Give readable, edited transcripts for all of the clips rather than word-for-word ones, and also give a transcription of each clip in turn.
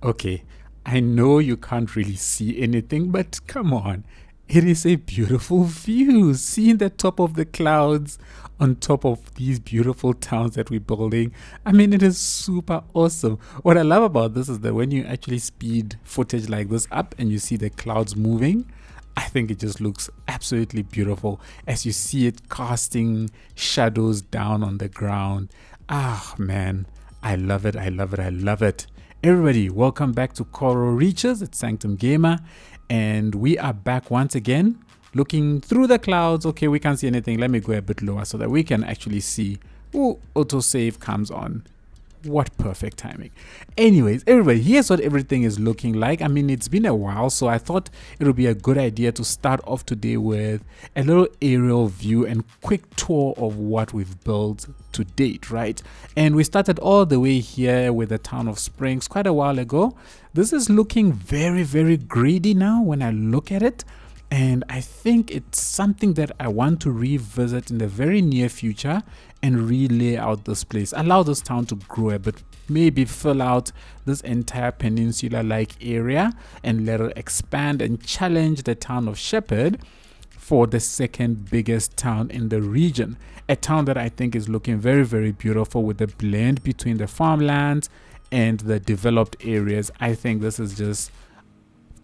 Okay, I know you can't really see anything, but come on. It is a beautiful view. Seeing the top of the clouds on top of these beautiful towns that we're building. I mean, it is super awesome. What I love about this is that when you actually speed footage like this up and you see the clouds moving, I think it just looks absolutely beautiful as you see it casting shadows down on the ground. Ah, man, I love it. I love it. I love it. Everybody, welcome back to Coral Reeches. It's Sanctum Gamer, and we are back once again looking through the clouds. Okay, we can't see anything. Let me go a bit lower so that we can actually see. Oh, autosave comes on. What perfect timing. Anyways, everybody, here's what everything is looking like. I mean, it's been a while, so I thought it would be a good idea to start off today with a little aerial view and quick tour of what we've built to date, right? And we started all the way here with the town of Springs quite a while ago. This is looking very, very greedy now when I look at it. And I think it's something that I want to revisit in the very near future and relay out this place. Allow this town to grow a bit, maybe fill out this entire peninsula-like area and let it expand and challenge the town of Shepherd for the second biggest town in the region. A town that I think is looking very, very beautiful with the blend between the farmlands and the developed areas. I think this is just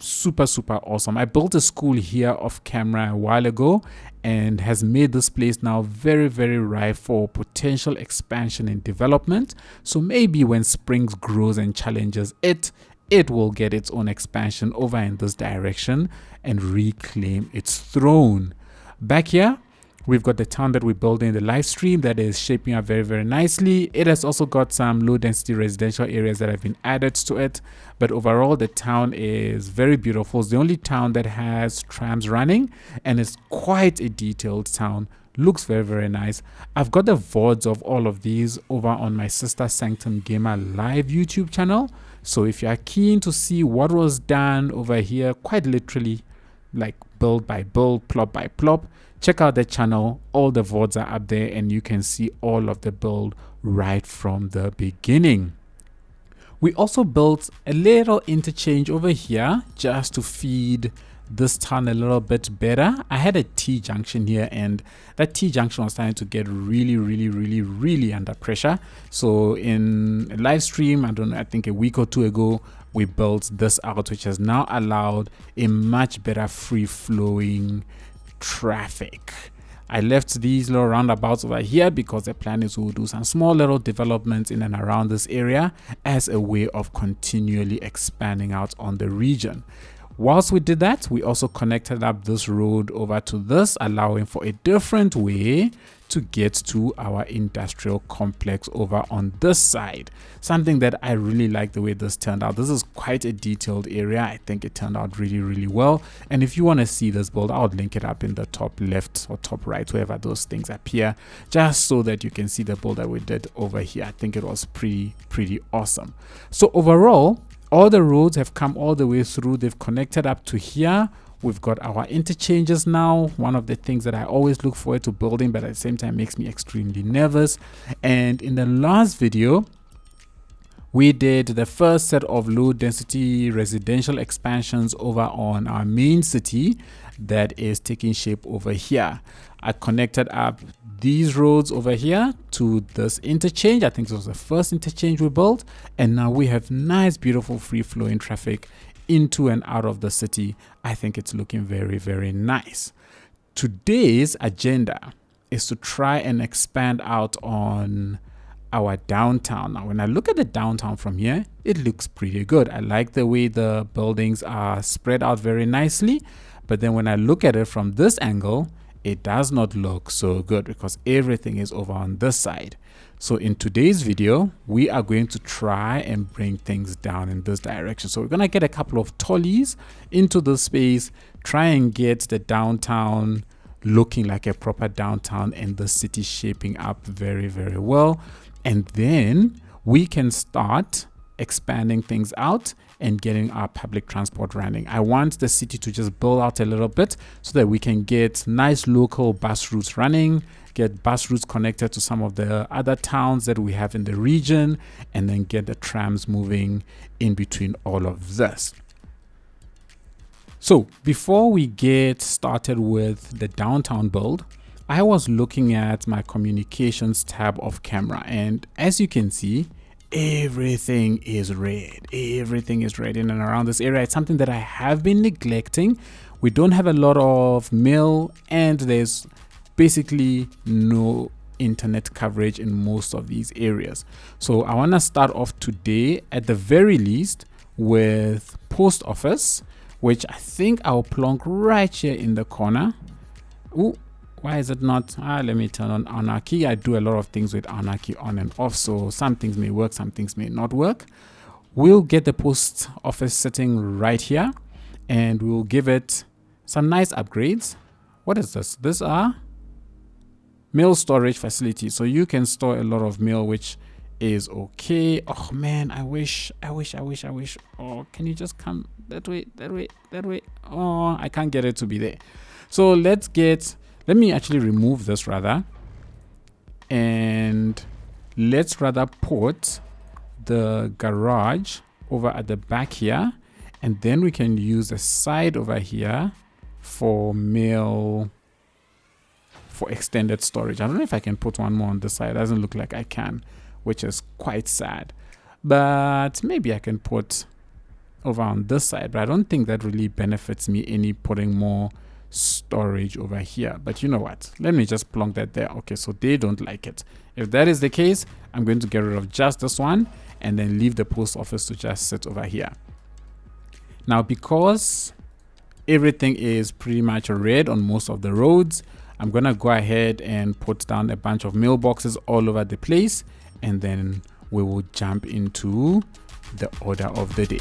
super awesome. I built a school here off camera a while ago and has made this place now very, very ripe for potential expansion and development. So maybe when Springs grows and challenges it will get its own expansion over in this direction and reclaim its throne. Back here we've got the town that we're building in the live stream that is shaping up very, very nicely. It has also got some low density residential areas that have been added to it. But overall, the town is very beautiful. It's the only town that has trams running and it's quite a detailed town. Looks very, very nice. I've got the VODs of all of these over on my sister Sanctum Gamer live YouTube channel. So if you are keen to see what was done over here, quite literally like build by build, plop by plop, check out the channel. All the VODs are up there and you can see all of the build right from the beginning. We also built a little interchange over here just to feed this town a little bit better. I had a T-junction here and that T-junction was starting to get really under pressure. So in a live stream, I think a week or two ago, we built this out, which has now allowed a much better free-flowing traffic. I left these little roundabouts over here because the plan is to do some small little developments in and around this area as a way of continually expanding out on the region. Whilst we did that, we also connected up this road over to this, allowing for a different way to get to our industrial complex over on this side. Something that I really like the way this turned out. This is quite a detailed area. I think it turned out really well. And if you want to see this build, I'll link it up in the top left or top right, wherever those things appear, just so that you can see the build that we did over here. I think it was pretty awesome. So overall, all the roads have come all the way through. They've connected up to here. We've got our interchanges now. One of the things that I always look forward to building, but at the same time makes me extremely nervous. And in the last video, we did the first set of low density residential expansions over on our main city that is taking shape over here. I connected up these roads over here to this interchange. I think this was the first interchange we built. And now we have nice, beautiful, free-flowing traffic into and out of the city. I think it's looking very nice. Today's agenda is to try and expand out on our downtown. Now, when I look at the downtown from here, it looks pretty good. I like the way the buildings are spread out very nicely. But then when I look at it from this angle, it does not look so good because everything is over on this side. So in today's video, we are going to try and bring things down in this direction. So we're going to get a couple of trolleys into the space, try and get the downtown looking like a proper downtown and the city shaping up very well. And then we can start expanding things out and getting our public transport running. I want the city to just build out a little bit so that we can get nice local bus routes running, get bus routes connected to some of the other towns that we have in the region, and then get the trams moving in between all of this. So before we get started with the downtown build, I was looking at my communications tab of camera, and as you can see, everything is red. Everything is red in and around this area. It's something that I have been neglecting. We don't have a lot of mail, and there's basically no internet coverage in most of these areas. So I want to start off today at the very least with post office, which I think I'll plonk right here in the corner. Ooh, why is it not? Let me turn on Anarchy. I do a lot of things with Anarchy on and off, so some things may work, some things may not work. We'll get the post office sitting right here, and we'll give it some nice upgrades. What is this? These are mail storage facilities, so you can store a lot of mail, which is okay. Oh man, I wish. Oh, can you just come that way? Oh, I can't get it to be there. So let me actually remove this rather, and let's rather put the garage over at the back here, and then we can use the side over here for mail, for extended storage. I don't know if I can put one more on this side. It doesn't look like I can, which is quite sad, but maybe I can put over on this side, but I don't think that really benefits me any putting more storage over here. But you know what, let me just plonk that there. Okay, so they don't like it. If that is the case, I'm going to get rid of just this one and then leave the post office to just sit over here. Now, because everything is pretty much red on most of the roads, I'm gonna go ahead and put down a bunch of mailboxes all over the place, and then we will jump into the order of the day.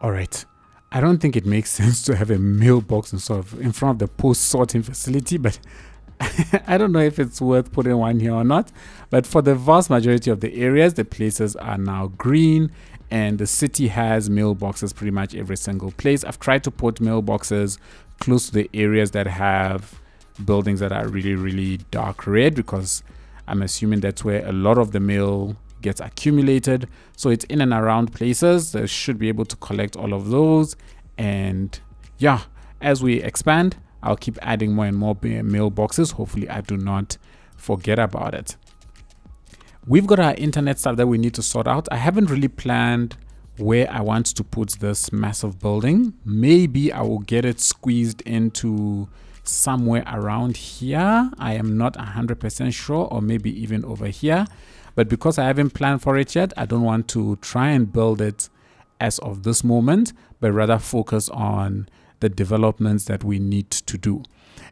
All right, I don't think it makes sense to have a mailbox in front of the post sorting facility, but I don't know if it's worth putting one here or not. But for the vast majority of the areas, the places are now green, and the city has mailboxes pretty much every single place. I've tried to put mailboxes close to the areas that have buildings that are really, really dark red, because I'm assuming that's where a lot of the mail gets accumulated. So it's in and around places. They should be able to collect all of those. And yeah, as we expand, I'll keep adding more and more mailboxes. Hopefully I do not forget about it. We've got our internet stuff that we need to sort out. I haven't really planned where I want to put this massive building. Maybe I will get it squeezed into somewhere around here. I am not 100% sure, or maybe even over here. But because I haven't planned for it yet, I don't want to try and build it as of this moment, but rather focus on the developments that we need to do.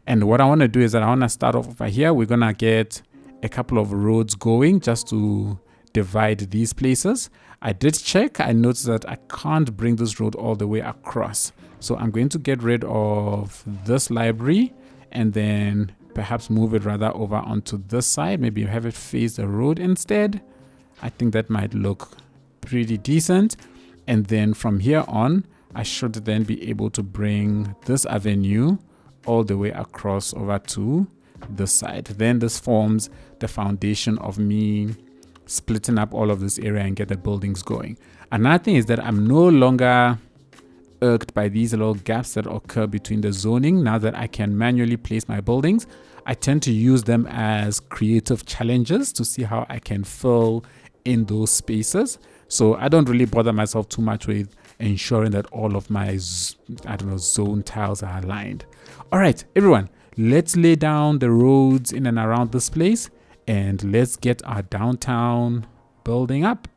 And what I want to do is that I want to start off over here. We're going to get a couple of roads going just to divide these places. I did check. I noticed that I can't bring this road all the way across. So I'm going to get rid of this library and then perhaps move it rather over onto this side. Maybe have it face the road instead. I think that might look pretty decent. And then from here on, I should then be able to bring this avenue all the way across over to this side. Then this forms the foundation of me splitting up all of this area and get the buildings going. Another thing is that I'm no longer irked by these little gaps that occur between the zoning. Now that I can manually place my buildings, I tend to use them as creative challenges to see how I can fill in those spaces. So I don't really bother myself too much with ensuring that all of my zone tiles are aligned. All right, everyone, let's lay down the roads in and around this place, and let's get our downtown building up.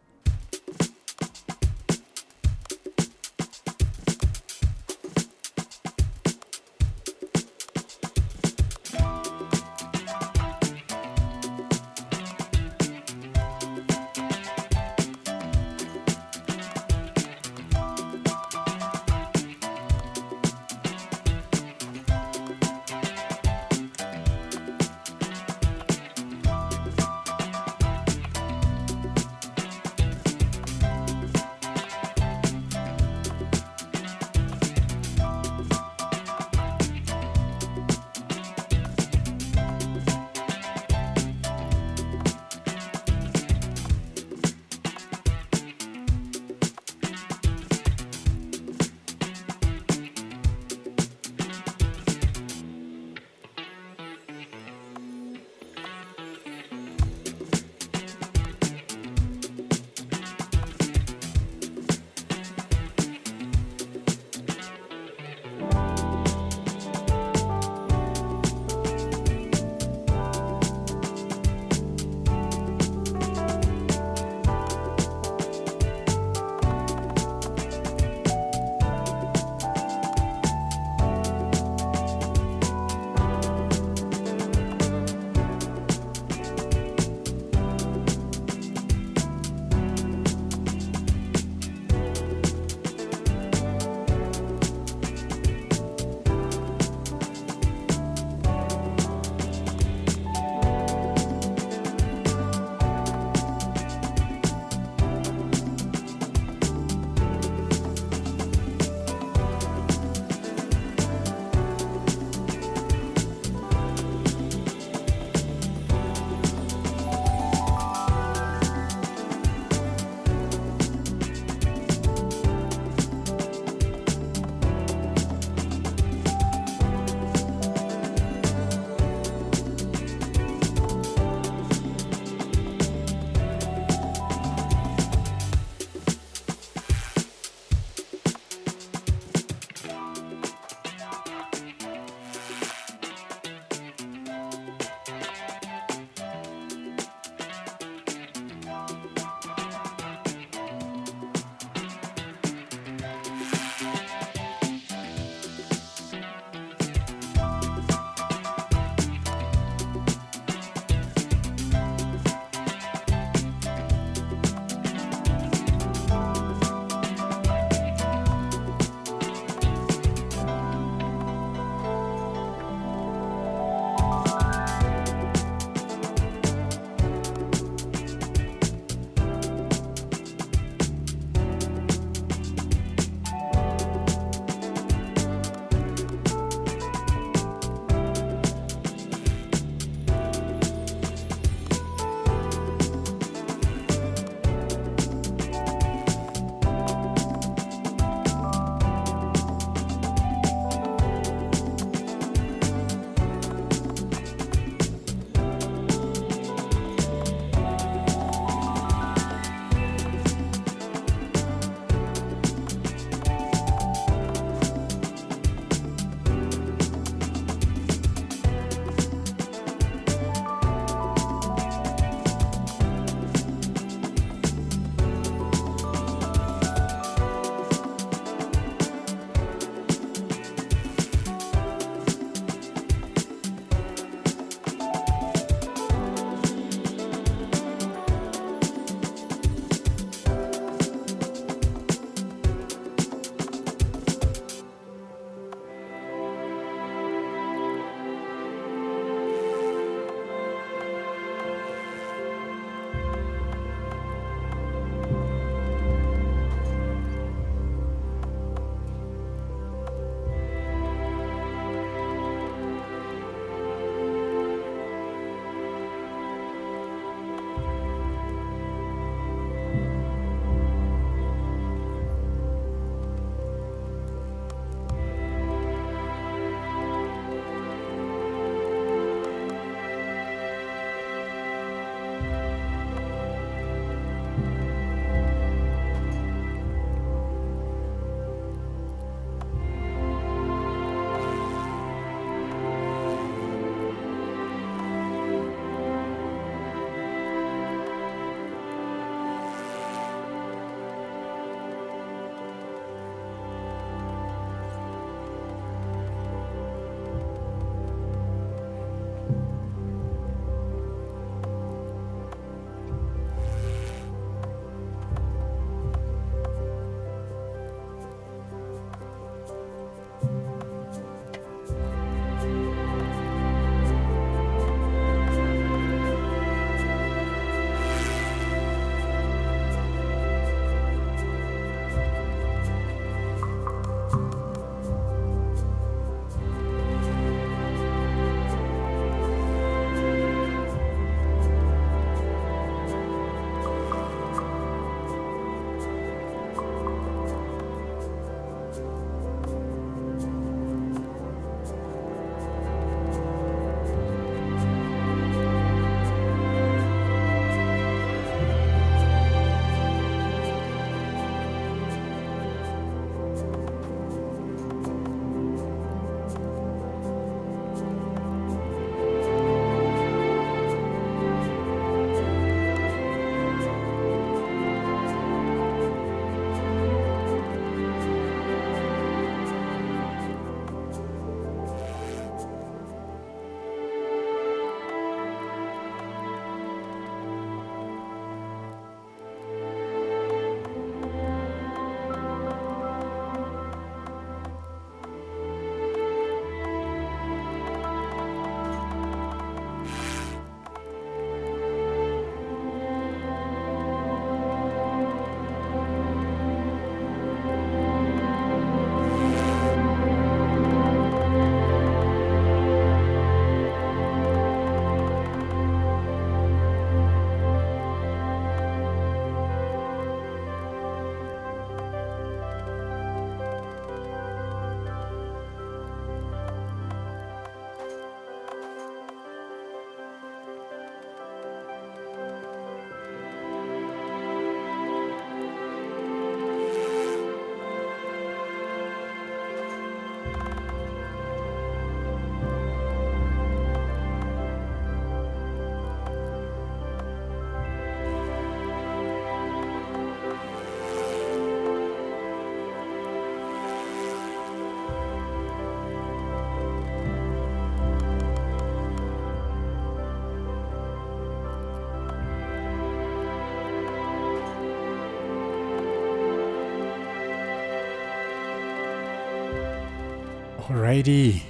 Alrighty,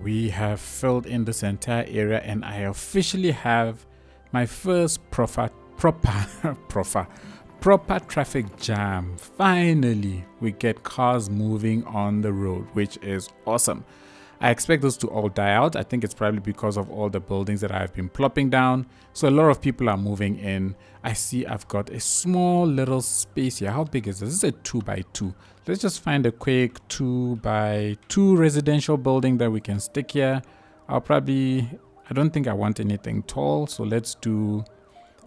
we have filled in this entire area and I officially have my first proper traffic jam. Finally, we get cars moving on the road, which is awesome. I expect those to all die out. I think it's probably because of all the buildings that I've been plopping down. So a lot of people are moving in. I see I've got a small little space here. How big is this? This is a 2x2. Let's just find a quick 2x2 residential building that we can stick here. I don't think I want anything tall. So let's do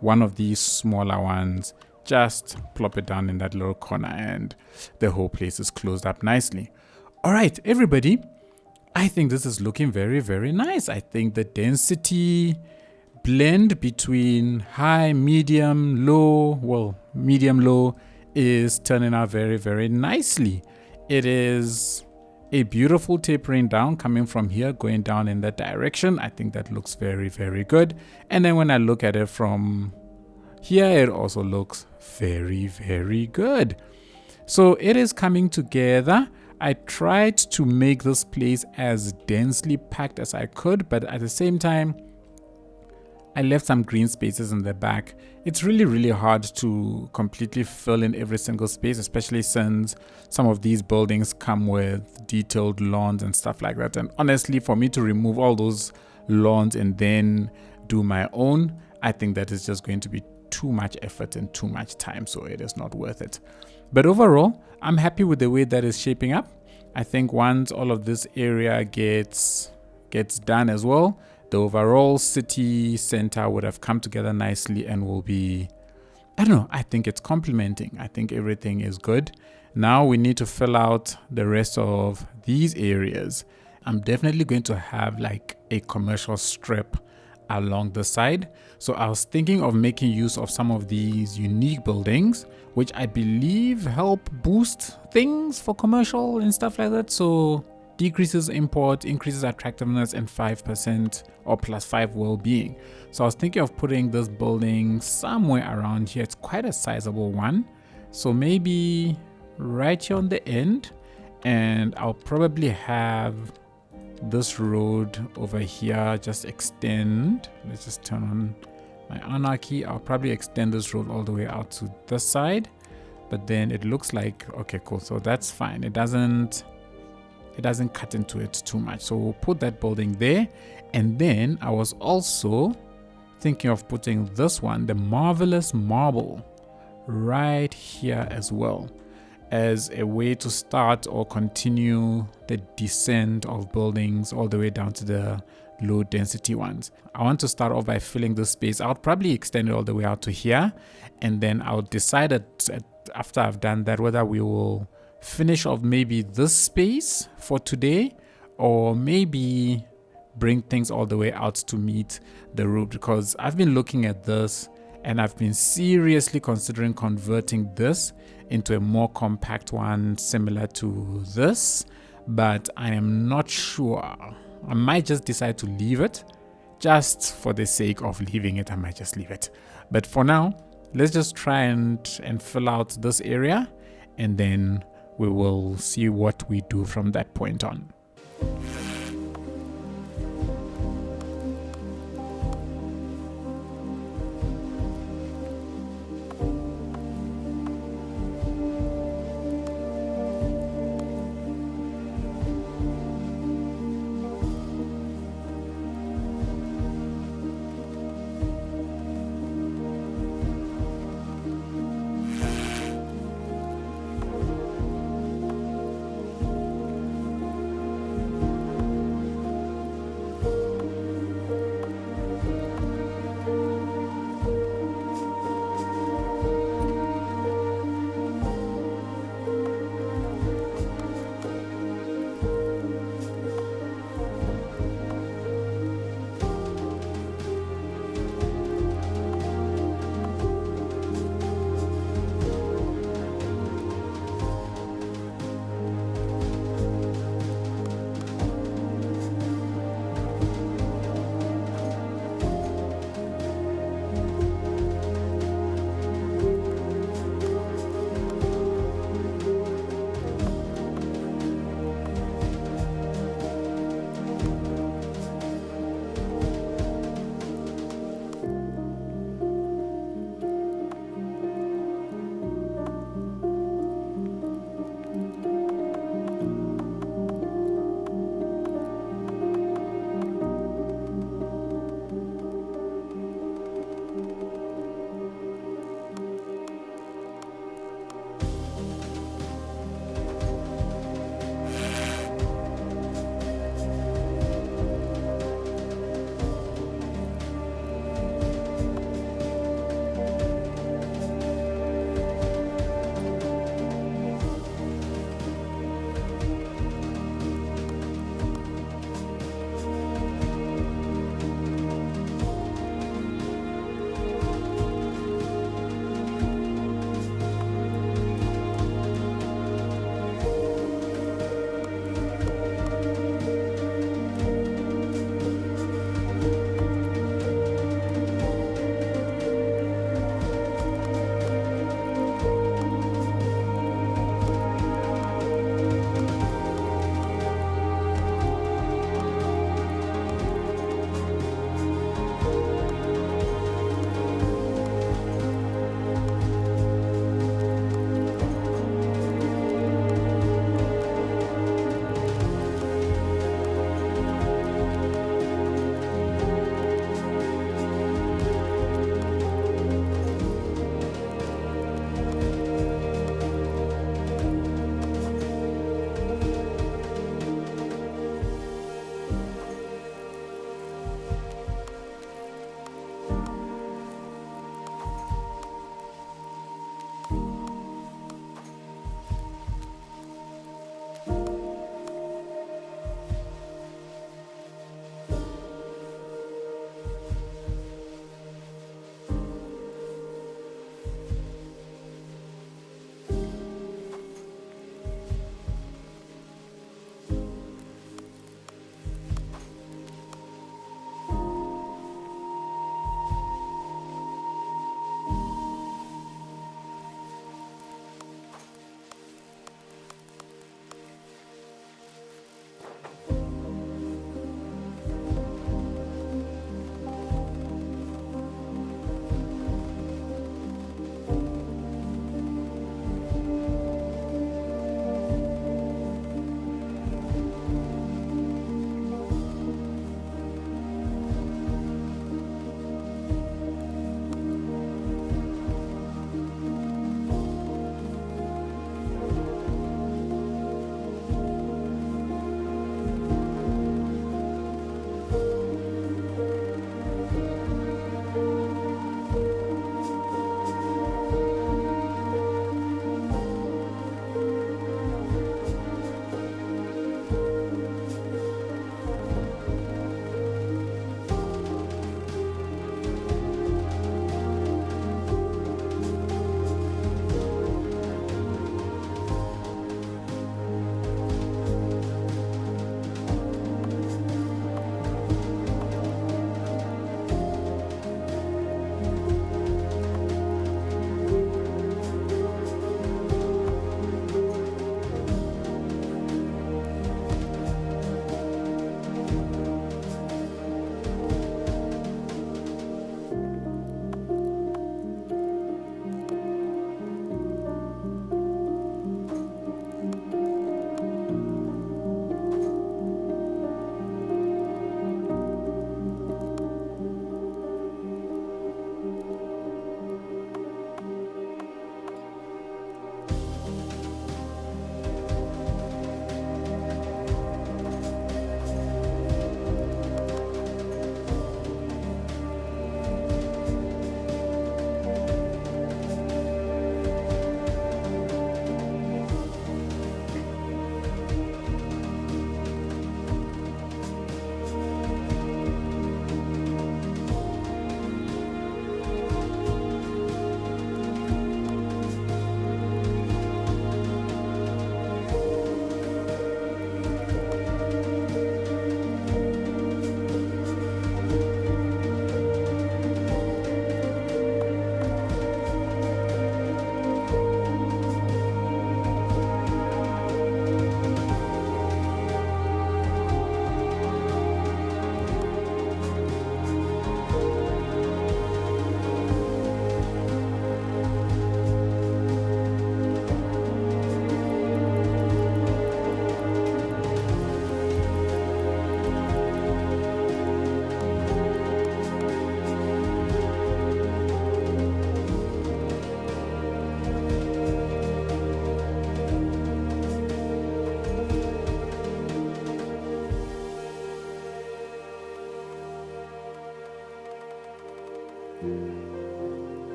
one of these smaller ones. Just plop it down in that little corner and the whole place is closed up nicely. All right, everybody. I think this is looking very, very nice. I think the density blend between high, medium, low, medium, low is turning out very, very nicely. It is a beautiful tapering down coming from here, going down in that direction. I think that looks very, very good. And then when I look at it from here, it also looks very, very good. So it is coming together. I tried to make this place as densely packed as I could, but at the same time, I left some green spaces in the back. It's really, really hard to completely fill in every single space, especially since some of these buildings come with detailed lawns and stuff like that. And honestly, for me to remove all those lawns and then do my own, I think that is just going to be too much effort and too much time, so it is not worth it. But overall, I'm happy with the way that is shaping up. I think once all of this area gets done as well, the overall city center would have come together nicely and will be, I don't know, I think it's complementing. I think everything is good. Now we need to fill out the rest of these areas. I'm definitely going to have like a commercial strip along the side. So I was thinking of making use of some of these unique buildings, which I believe help boost things for commercial and stuff like that. So decreases import, increases attractiveness, and 5% or +5 well-being. So I was thinking of putting this building somewhere around here. It's quite a sizable one. So maybe right here on the end, and I'll probably have this road over here just extend. Let's just turn on my Anarchy. I'll probably extend this road all the way out to this side, but then it looks like, okay, cool. So that's fine. It doesn't cut into it too much. So we'll put that building there. And then I was also thinking of putting this one, the Marvelous Marble, right here as well, as a way to start or continue the descent of buildings all the way down to the low density ones. I want to start off by filling this space. I'll probably extend it all the way out to here, and then I'll decide after I've done that whether we will finish off maybe this space for today, or maybe bring things all the way out to meet the road, because I've been looking at this and I've been seriously considering converting this into a more compact one similar to this, but I am not sure. I might just decide to leave it. Just for the sake of leaving it, I might just leave it. But for now, let's just try and fill out this area, and then we will see what we do from that point on.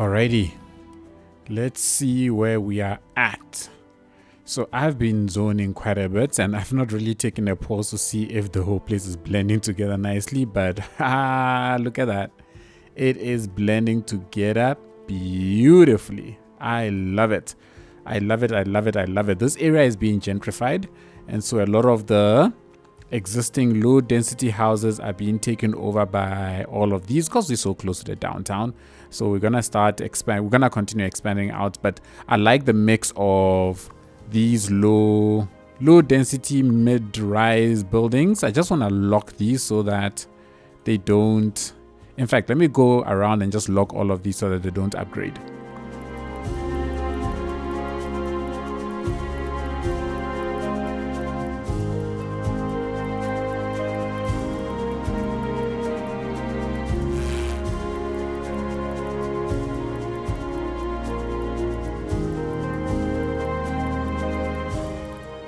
Alrighty, let's see where we are at. So I've been zoning quite a bit and I've not really taken a pause to see if the whole place is blending together nicely, but look at that. It is blending together beautifully. I love it. I love it. I love it. I love it. This area is being gentrified, and so a lot of the existing low density houses are being taken over by all of these because we're so close to the downtown. So we're gonna start expand. We're gonna continue expanding out, but I like the mix of these low density mid-rise buildings. I just want to lock these so that they don't. In fact, let me go around and just lock all of these so that they don't upgrade.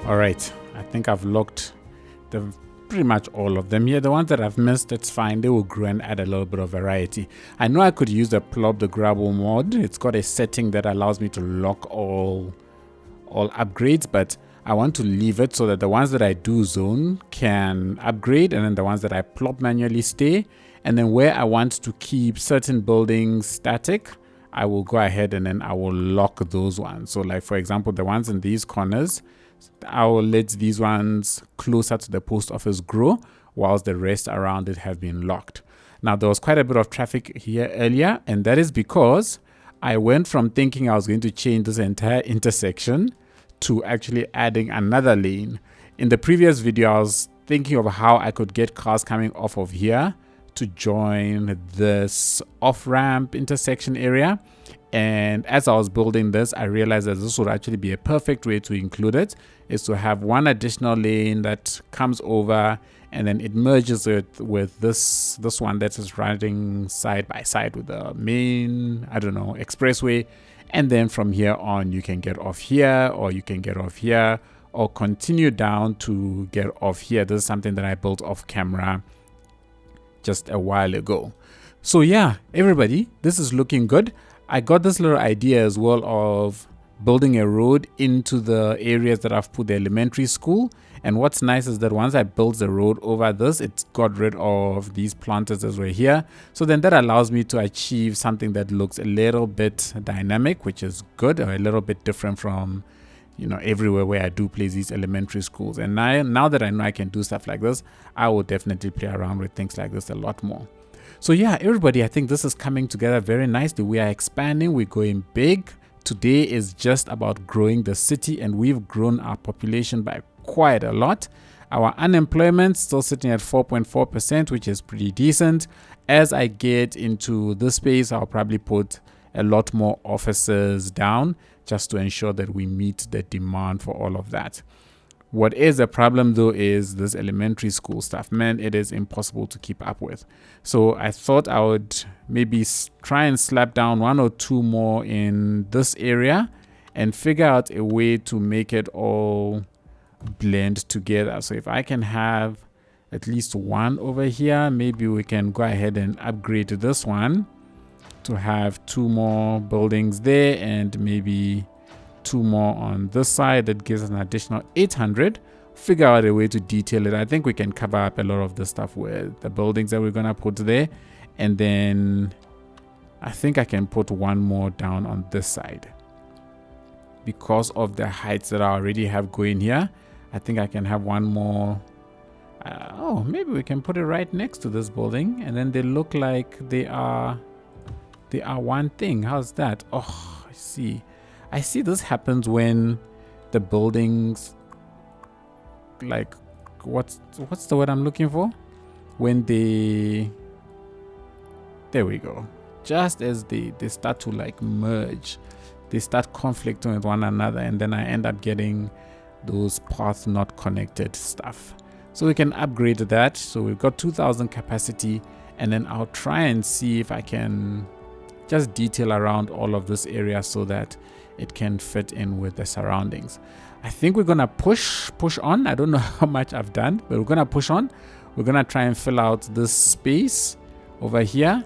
All right, I think I've locked pretty much all of them here. The ones that I've missed, that's fine. They will grow and add a little bit of variety. I know I could use the Plop the Growables mod. It's got a setting that allows me to lock all upgrades, but I want to leave it so that the ones that I do zone can upgrade, and then the ones that I plop manually stay. And then where I want to keep certain buildings static, I will go ahead and then I will lock those ones. So like, for example, the ones in these corners, I will let these ones closer to the post office grow, whilst the rest around it have been locked. Now, there was quite a bit of traffic here earlier, and that is because I went from thinking I was going to change this entire intersection to actually adding another lane. In the previous video, I was thinking of how I could get cars coming off of here to join this off-ramp intersection area. And as I was building this, I realized that this would actually be a perfect way to include it, is to have one additional lane that comes over and then it merges it with this one that is running side by side with the main, I don't know, expressway. And then from here on, you can get off here, or you can get off here, or continue down to get off here. This is something that I built off camera just a while ago. So yeah, everybody, this is looking good. I got this little idea as well of building a road into the areas that I've put the elementary school. And what's nice is that once I built the road over this, it got rid of these planters as were here. So then that allows me to achieve something that looks a little bit dynamic, which is good, or a little bit different from, you know, everywhere where I do place these elementary schools. And now that I know I can do stuff like this, I will definitely play around with things like this a lot more. So yeah, everybody, I think this is coming together very nicely. We are expanding, we're going big. Today is just about growing the city, and we've grown our population by quite a lot. Our unemployment still sitting at 4.4%, which is pretty decent. As I get into this space, I'll probably put a lot more offices down just to ensure that we meet the demand for all of that. What is a problem though is this elementary school stuff. Man, it is impossible to keep up with. So I thought I would maybe try and slap down one or two more in this area and figure out a way to make it all blend together. So if I can have at least one over here, maybe we can go ahead and upgrade this one to have two more buildings there, and maybe two more on this side. That gives us an additional 800. Figure out a way to detail it. I think we can cover up a lot of the stuff with the buildings that we're gonna put there, and then I think I can put one more down on this side because of the heights that I already have going here. I think I can have one more. Oh, maybe we can put it right next to this building, and then they look like they are one thing. How's that? Oh, I see this happens when the buildings, like, what's the word I'm looking for? When there we go. Just as they start to like merge, they start conflicting with one another, and then I end up getting those paths not connected stuff. So we can upgrade that. So we've got 2000 capacity, and then I'll try and see if I can just detail around all of this area so that it can fit in with the surroundings. I think we're gonna push on. I don't know how much I've done, but we're gonna push on. We're gonna try and fill out this space over here,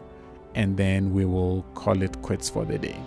and then we will call it quits for the day.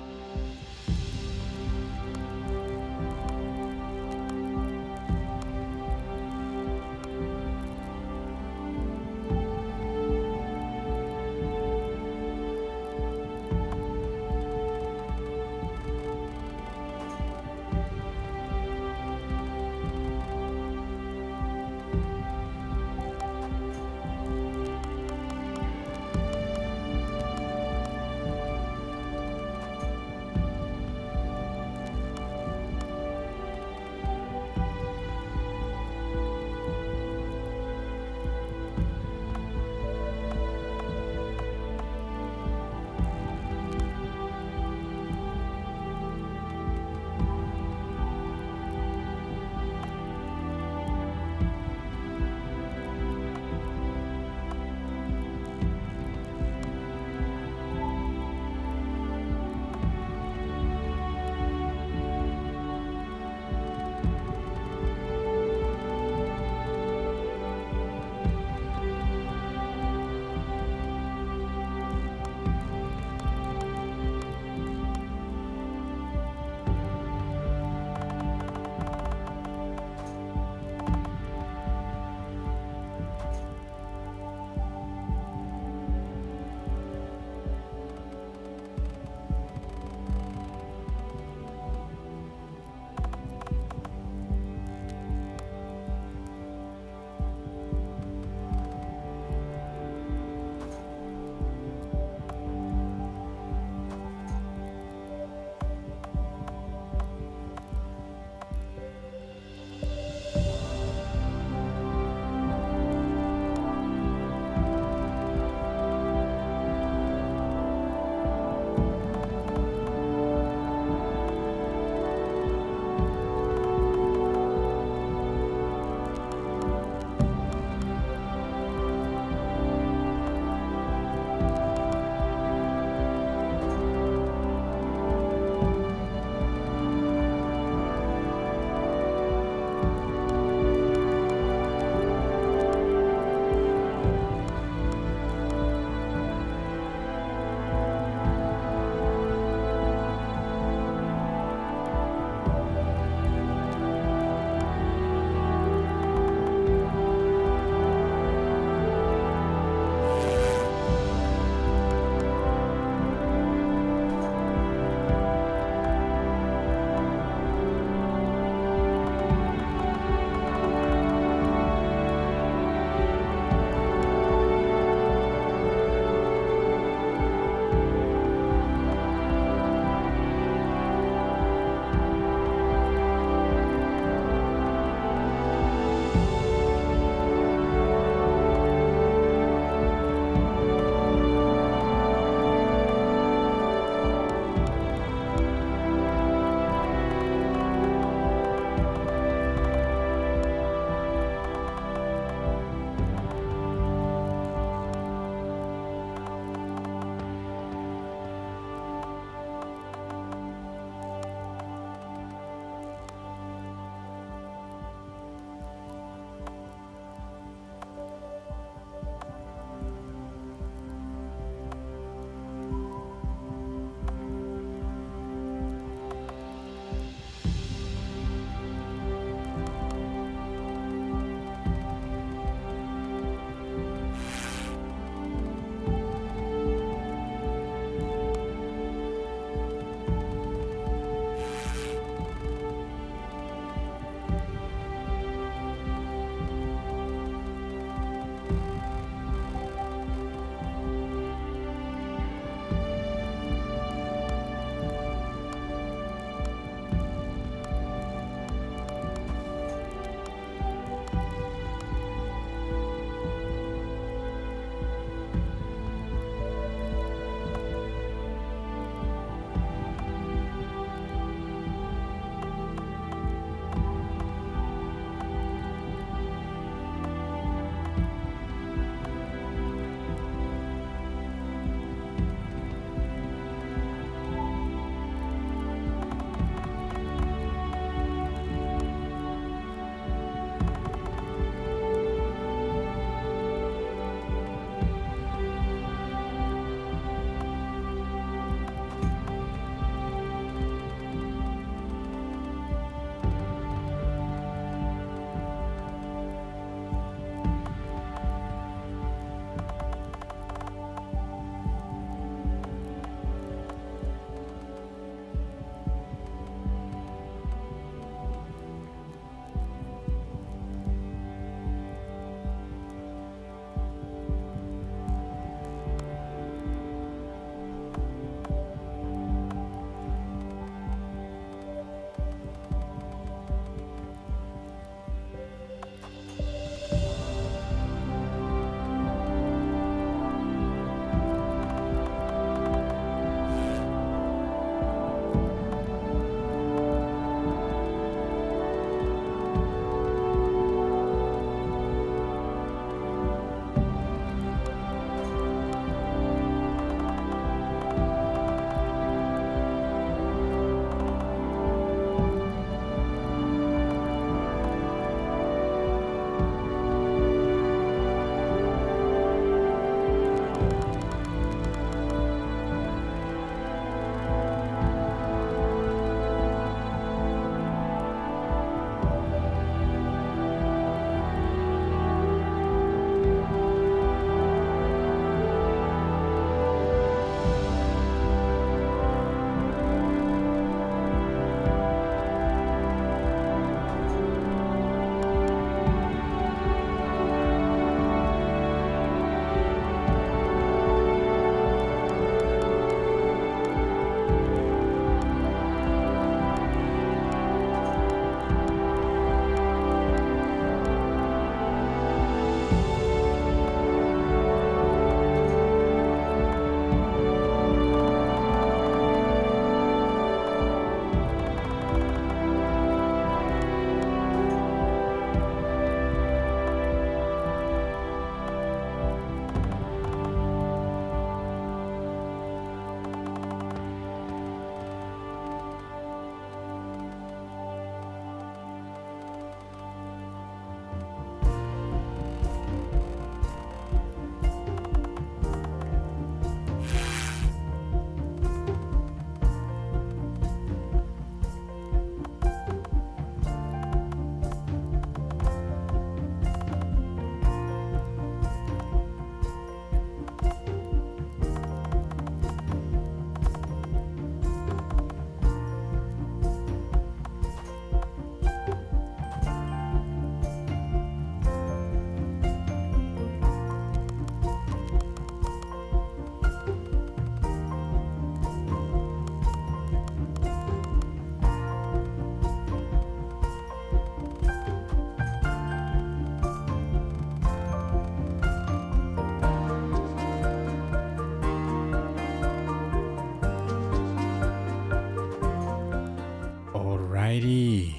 Alrighty,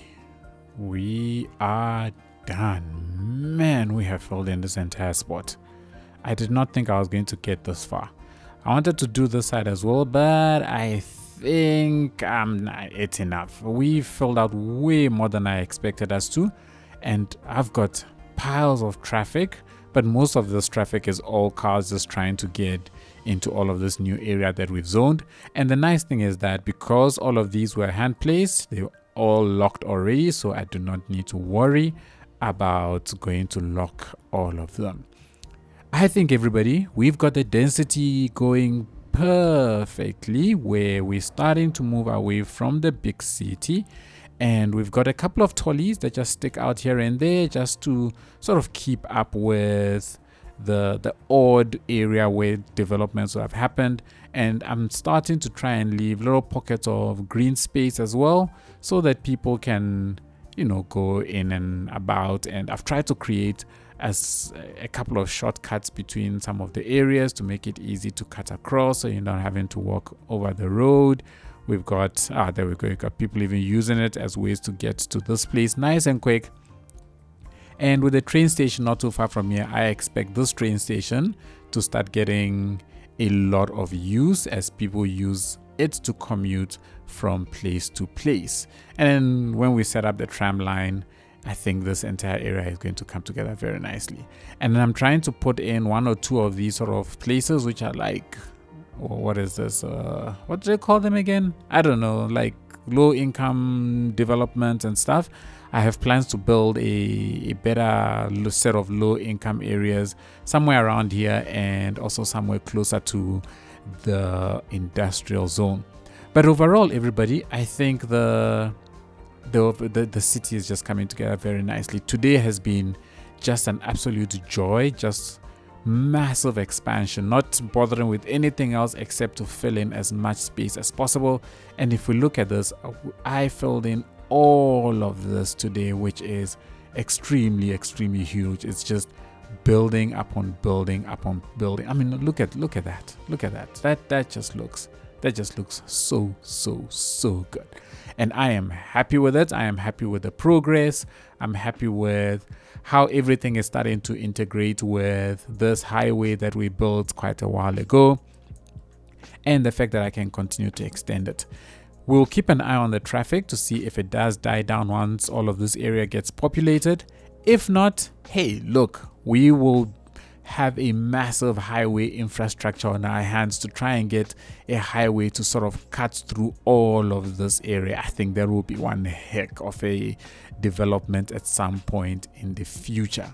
we are done. Man, we have filled in this entire spot. I did not think I was going to get this far. I wanted to do this side as well, but I think it's enough. We filled out way more than I expected us to, and I've got piles of traffic, but most of this traffic is all cars just trying to get into all of this new area that we've zoned. And the nice thing is that because all of these were hand placed, they were all locked already, so I do not need to worry about going to lock all of them. I think everybody, we've got the density going perfectly, where we're starting to move away from the big city, and we've got a couple of trolleys that just stick out here and there just to sort of keep up with the odd area where developments have happened. And I'm starting to try and leave little pockets of green space as well, so that people can, you know, go in and about. And I've tried to create as a couple of shortcuts between some of the areas to make it easy to cut across, so you're not having to walk over the road. We've got there we go, we've got people even using it as ways to get to this place nice and quick. And with the train station not too far from here, I expect this train station to start getting a lot of use as people use it to commute from place to place. And then when we set up the tram line, I think this entire area is going to come together very nicely. And then I'm trying to put in one or two of these sort of places which are like, what is this? What do they call them again? I don't know, like low income development and stuff. I have plans to build a better set of low income areas somewhere around here, and also somewhere closer to the industrial zone. But overall, everybody, I think the city is just coming together very nicely. Today has been just an absolute joy, just massive expansion, not bothering with anything else except to fill in as much space as possible. And if we look at this, I filled in all of this today, which is extremely huge. It's just building upon building upon building. I mean, look at that. That just looks so good. And I am happy with it. I am happy with the progress. I'm happy with how everything is starting to integrate with this highway that we built quite a while ago, and the fact that I can continue to extend it. We'll keep an eye on the traffic to see if it does die down once all of this area gets populated. If not, hey, look, we will have a massive highway infrastructure on our hands to try and get a highway to sort of cut through all of this area. I think there will be one heck of a development at some point in the future.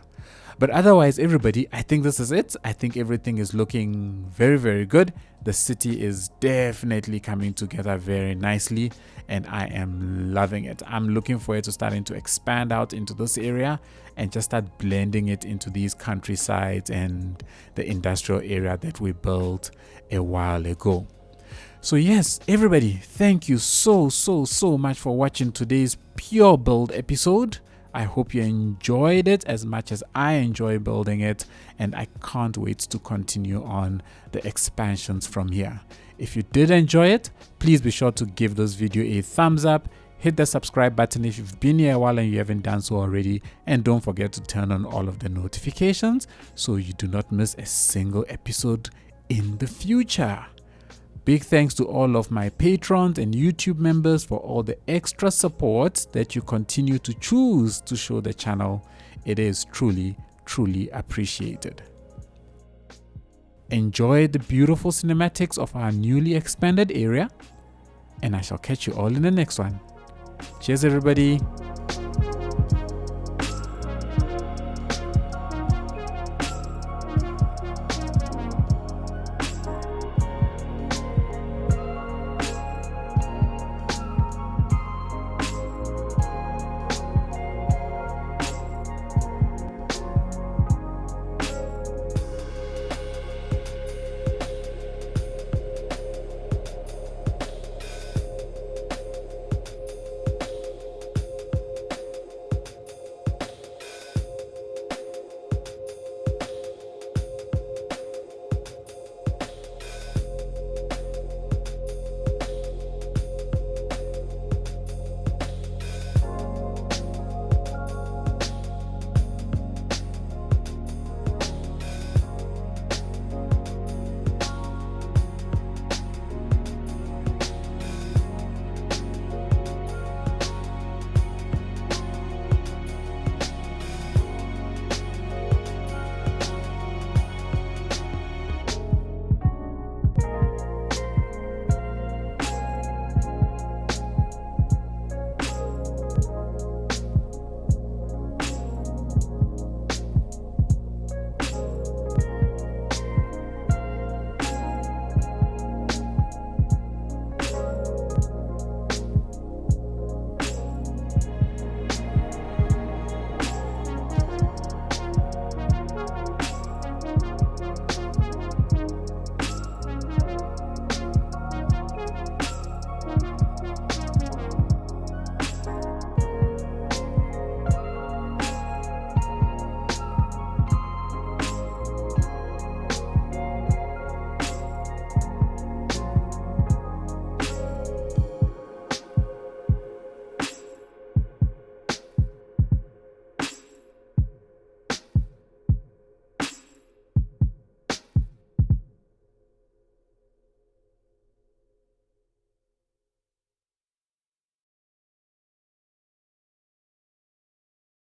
But otherwise, everybody, I think this is it. I think everything is looking very good. The city is definitely coming together very nicely, and I am loving it. I'm looking forward to starting to expand out into this area and just start blending it into these countrysides and the industrial area that we built a while ago. So yes, everybody, thank you so much for watching today's Pure Build episode. I hope you enjoyed it as much as I enjoy building it, and I can't wait to continue on the expansions from here. If you did enjoy it, please be sure to give this video a thumbs up, hit the subscribe button if you've been here a while and you haven't done so already, and don't forget to turn on all of the notifications so you do not miss a single episode in the future. Big thanks to all of my patrons and YouTube members for all the extra support that you continue to choose to show the channel. It is truly appreciated. Enjoy the beautiful cinematics of our newly expanded area, and I shall catch you all in the next one. Cheers, everybody.